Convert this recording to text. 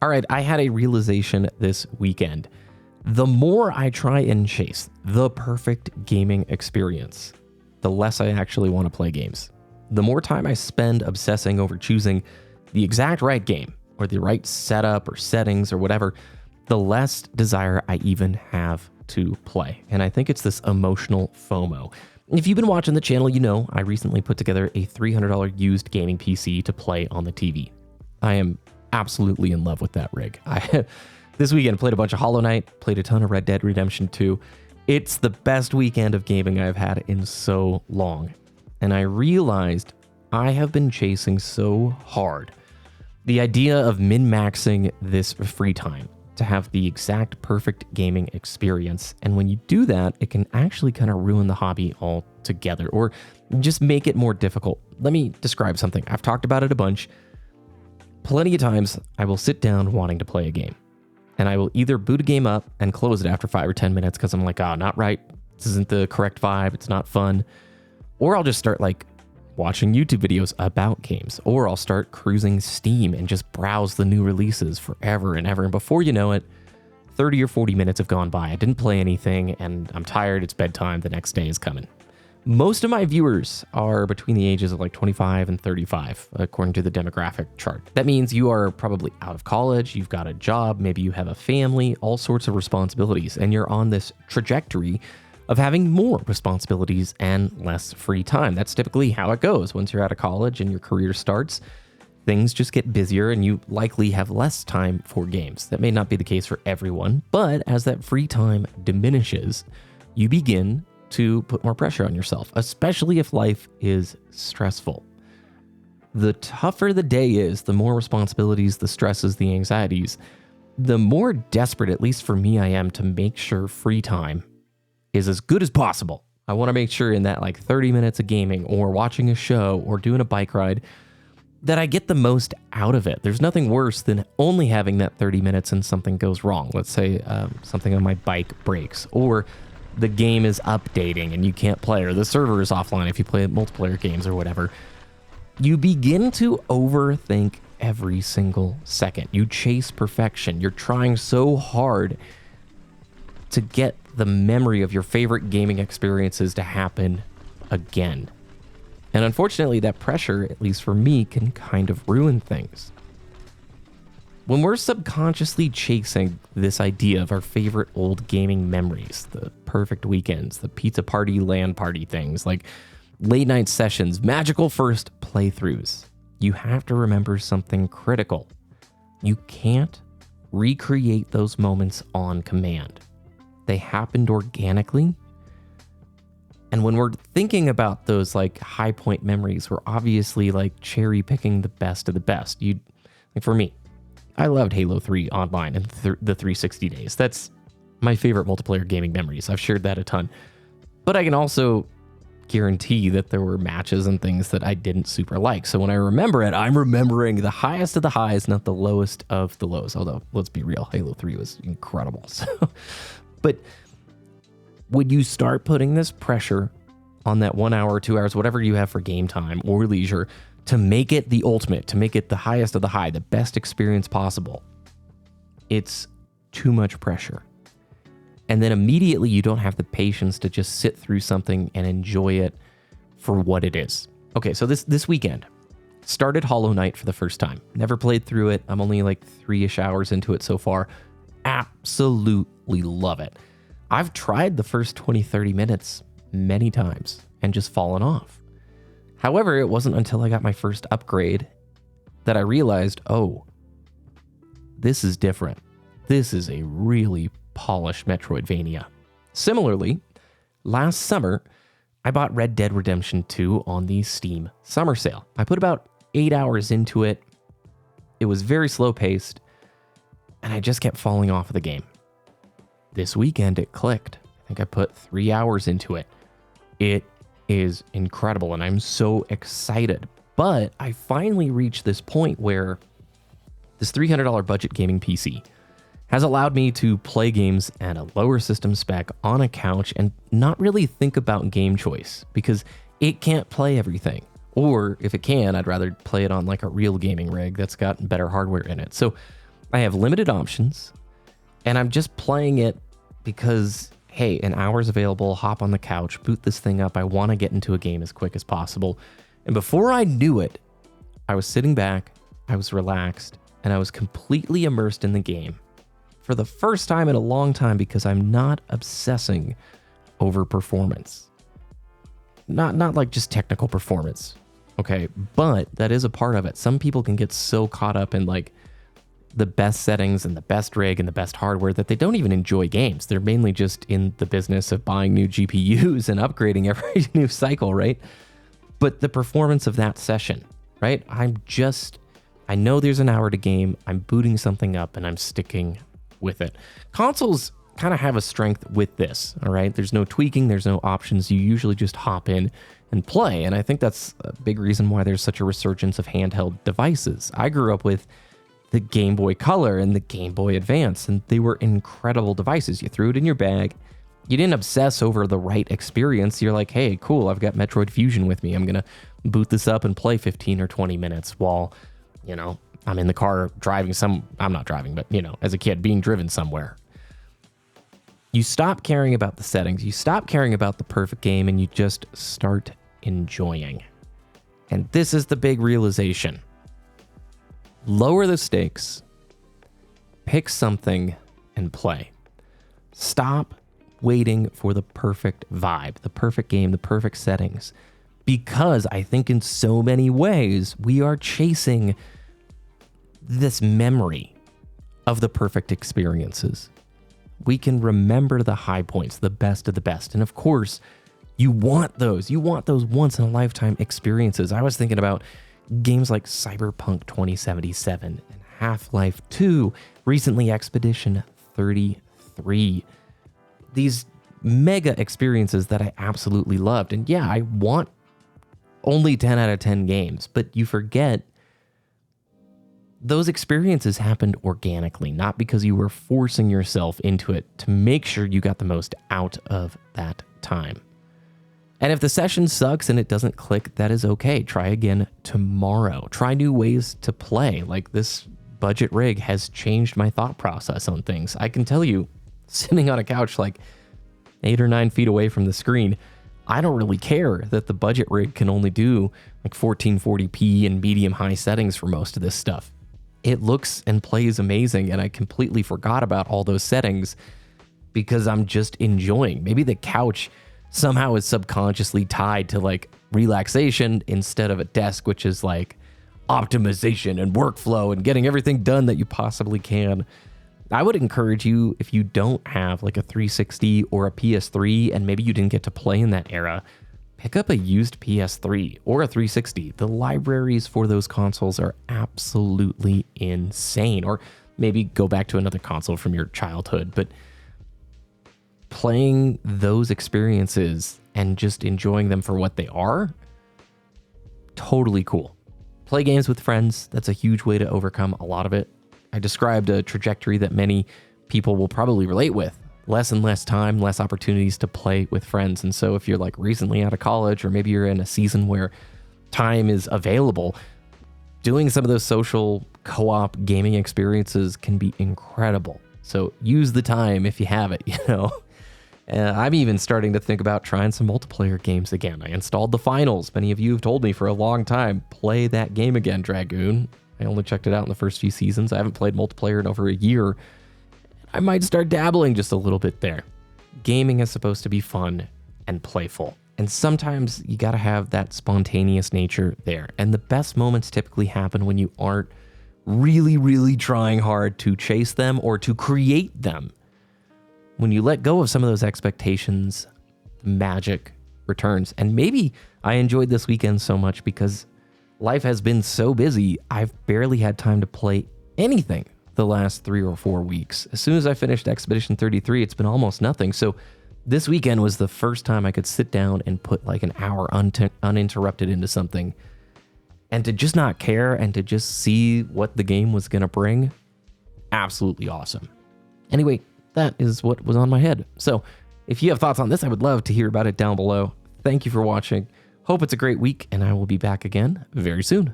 All right, I had a realization this weekend. The more I try and chase the perfect gaming experience, the less I actually want to play games. The more time I spend obsessing over choosing the exact right game or the right setup or settings or whatever, the less desire I even have to play. And I think it's this emotional FOMO. If you've been watching the channel, you know I recently put together a $300 used gaming PC to play on the TV. I am absolutely in love with that rig. This weekend played a bunch of Hollow Knight, played a ton of Red Dead Redemption 2. It's the best weekend of gaming I've had in so long. And I realized I have been chasing so hard the idea of min-maxing this free time to have the exact perfect gaming experience. And when you do that, it can actually kind of ruin the hobby altogether or just make it more difficult. Let me describe something. I've talked about it a bunch. Plenty of times I will sit down wanting to play a game, and I will either boot a game up and close it after 5 or 10 minutes because I'm like, not right. This isn't the correct vibe. It's not fun. Or I'll just start watching YouTube videos about games, or I'll start cruising Steam and just browse the new releases forever and ever. And before you know it, 30 or 40 minutes have gone by. I didn't play anything and I'm tired. It's bedtime. The next day is coming. Most of my viewers are between the ages of 25 and 35, according to the demographic chart. That means you are probably out of college, you've got a job, maybe you have a family, all sorts of responsibilities, and you're on this trajectory of having more responsibilities and less free time. That's typically how it goes. Once you're out of college and your career starts, things just get busier and you likely have less time for games. That may not be the case for everyone, but as that free time diminishes, you begin to put more pressure on yourself, especially if life is stressful. The tougher the day is, the more responsibilities, the stresses, the anxieties, the more desperate, at least for me, I am to make sure free time is as good as possible. I want to make sure in that 30 minutes of gaming or watching a show or doing a bike ride that I get the most out of it. There's nothing worse than only having that 30 minutes and something goes wrong. Let's say something on my bike breaks, or the game is updating and you can't play, or the server is offline if you play multiplayer games or whatever. You begin to overthink every single second. You chase perfection. You're trying so hard to get the memory of your favorite gaming experiences to happen again. And unfortunately, that pressure, at least for me, can kind of ruin things. When we're subconsciously chasing this idea of our favorite old gaming memories, the perfect weekends, the pizza party, LAN party things, like late night sessions, magical first playthroughs, you have to remember something critical. You can't recreate those moments on command. They happened organically. And when we're thinking about those high point memories, we're obviously cherry picking the best of the best. For me, I loved Halo 3 online and the 360 days. That's my favorite multiplayer gaming memories. I've shared that a ton. But I can also guarantee that there were matches and things that I didn't super like. So when I remember it, I'm remembering the highest of the highs, not the lowest of the lows. Although, let's be real, Halo 3 was incredible. But when you start putting this pressure on that 1 hour, 2 hours, whatever you have for game time or leisure, to make it the ultimate, to make it the highest of the high, the best experience possible, it's too much pressure. And then immediately you don't have the patience to just sit through something and enjoy it for what it is. Okay, so this weekend, started Hollow Knight for the first time. Never played through it. I'm only 3-ish hours into it so far. Absolutely love it. I've tried the first 20, 30 minutes many times and just fallen off. However, it wasn't until I got my first upgrade that I realized, this is different. This is a really polished Metroidvania. Similarly, last summer, I bought Red Dead Redemption 2 on the Steam summer sale. I put about 8 hours into it. It was very slow paced, and I just kept falling off of the game. This weekend, it clicked. I think I put 3 hours into it. It is incredible, and I'm so excited. But I finally reached this point where this $300 budget gaming PC has allowed me to play games at a lower system spec on a couch and not really think about game choice, because it can't play everything. Or if it can, I'd rather play it on a real gaming rig that's got better hardware in it. So I have limited options, and I'm just playing it because, hey, an hour's available, hop on the couch, boot this thing up. I want to get into a game as quick as possible. And before I knew it, I was sitting back, I was relaxed, and I was completely immersed in the game for the first time in a long time because I'm not obsessing over performance. Not like just technical performance, okay? But that is a part of it. Some people can get so caught up in like the best settings and the best rig and the best hardware that they don't even enjoy games. They're mainly just in the business of buying new GPUs and upgrading every new cycle, right? But the performance of that session, right? I know there's an hour to game, I'm booting something up and I'm sticking with it. Consoles kind of have a strength with this, all right? There's no tweaking, there's no options. You usually just hop in and play. And I think that's a big reason why there's such a resurgence of handheld devices. I grew up with the Game Boy Color and the Game Boy Advance, and they were incredible devices. You threw it in your bag. You didn't obsess over the right experience. You're like, hey, cool, I've got Metroid Fusion with me. I'm going to boot this up and play 15 or 20 minutes while, you know, I'm in the car driving I'm not driving, but, you know, as a kid being driven somewhere. You stop caring about the settings. You stop caring about the perfect game, and you just start enjoying. And this is the big realization. Lower the stakes, pick something, and play. Stop waiting for the perfect vibe, the perfect game, the perfect settings. Because I think in so many ways, we are chasing this memory of the perfect experiences. We can remember the high points, the best of the best. And of course, you want those. You want those once in a lifetime experiences. I was thinking about games like Cyberpunk 2077 and Half-Life 2, recently Expedition 33. These mega experiences that I absolutely loved. And yeah, I want only 10 out of 10 games, but you forget those experiences happened organically, not because you were forcing yourself into it to make sure you got the most out of that time. And if the session sucks and it doesn't click, that is okay. Try again tomorrow. Try new ways to play. Like, this budget rig has changed my thought process on things. I can tell you, sitting on a couch like 8 or 9 feet away from the screen, I don't really care that the budget rig can only do like 1440p and medium high settings for most of this stuff. It looks and plays amazing, and I completely forgot about all those settings because I'm just enjoying. Maybe the couch somehow is subconsciously tied to like relaxation instead of a desk, which is like optimization and workflow and getting everything done that you possibly can. I would encourage you, if you don't have like a 360 or a PS3 and maybe you didn't get to play in that era, pick up a used PS3 or a 360. The libraries for those consoles are absolutely insane. Or maybe go back to another console from your childhood. But playing those experiences and just enjoying them for what they are, totally cool. Play games with friends. That's a huge way to overcome a lot of it. I described a trajectory that many people will probably relate with. Less and less time, less opportunities to play with friends. And so if you're like recently out of college, or maybe you're in a season where time is available, doing some of those social co-op gaming experiences can be incredible. So use the time if you have it, you know. I'm even starting to think about trying some multiplayer games again. I installed the finals. Many of you have told me for a long time, play that game again, Dragoon. I only checked it out in the first few seasons. I haven't played multiplayer in over a year. I might start dabbling just a little bit there. Gaming is supposed to be fun and playful. And sometimes you gotta have that spontaneous nature there. And the best moments typically happen when you aren't really, really trying hard to chase them or to create them. When you let go of some of those expectations, the magic returns. And maybe I enjoyed this weekend so much because life has been so busy, I've barely had time to play anything the last 3 or 4 weeks. As soon as I finished Expedition 33, it's been almost nothing. So this weekend was the first time I could sit down and put like an hour uninterrupted into something. And to just not care and to just see what the game was going to bring, absolutely awesome. Anyway, that is what was on my head. So if you have thoughts on this, I would love to hear about it down below. Thank you for watching. Hope it's a great week, and I will be back again very soon.